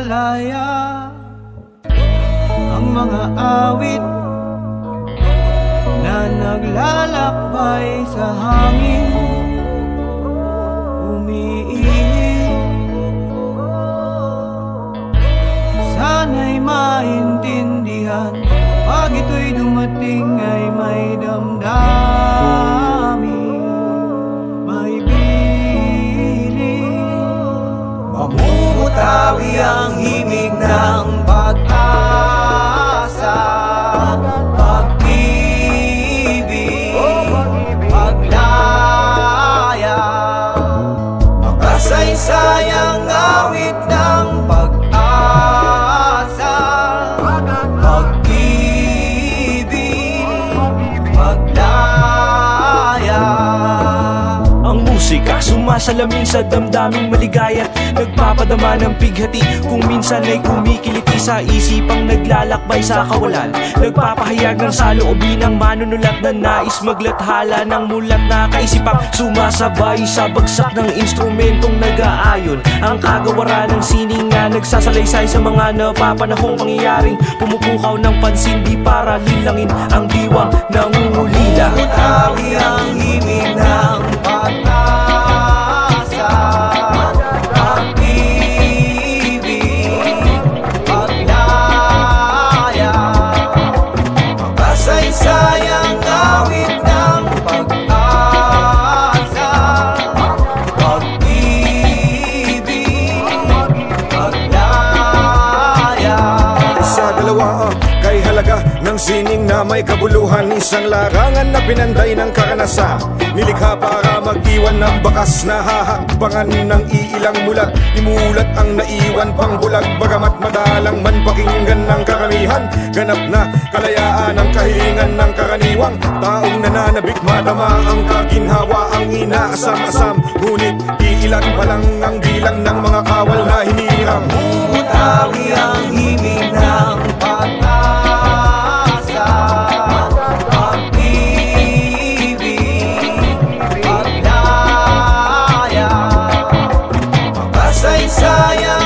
malaya ang mga awit na naglalakbay sa hangin, umiihip. Sana'y maintindihan, pag ito'y dumating ay may damdamin, may bilin. Mamumutawi ang himig ng pag-asa, pag-ibig, paglaya, makasaysayang awit ng pag-asa, pag-ibig, paglaya. Ang musika sumasalamin sa damdaming maligaya't nagpapadama ng pighati, kung minsan ay kumikiliti sa isipang naglalakbay sa kawalan. Nagpapahayag ng saloobin ng manunulat na nais maglathala ng mulat na kaisipang sumasabay sa bagsak ng instrumentong nag-aayon. Ang kagawaran ng sining na nagsasalaysay sa mga napapanahong pangyayaring pumupukaw ng pansin, di para lilangin ang diwang nangungulila. Mamumutawi ang himig ng pag-asa, pag-ibig, paglaya, makasaysayang awit ng pag-asa, pag-ibig, paglaya. Sa dalawa kay halaga ng sining na may kabuluhan, isang larangan na pinanday ng karanasan, nilikha para mag-iwan ng bakas na hahakbangan ng iilang mulat. Imulat ang naiwan pang bulag, bagamat madalang man pakinggan ng karamihan. Ganap na kalayaan ang kahilingan ng karaniwang taong nananabik, madama ang kaginhawa, ang inaasam-asam. Ngunit iilan pa lang ang bilang ng mga kawal na hiniram. Mamumutawi ang himig ng pag-asa, pag-ibig, paglaya, makasaysayang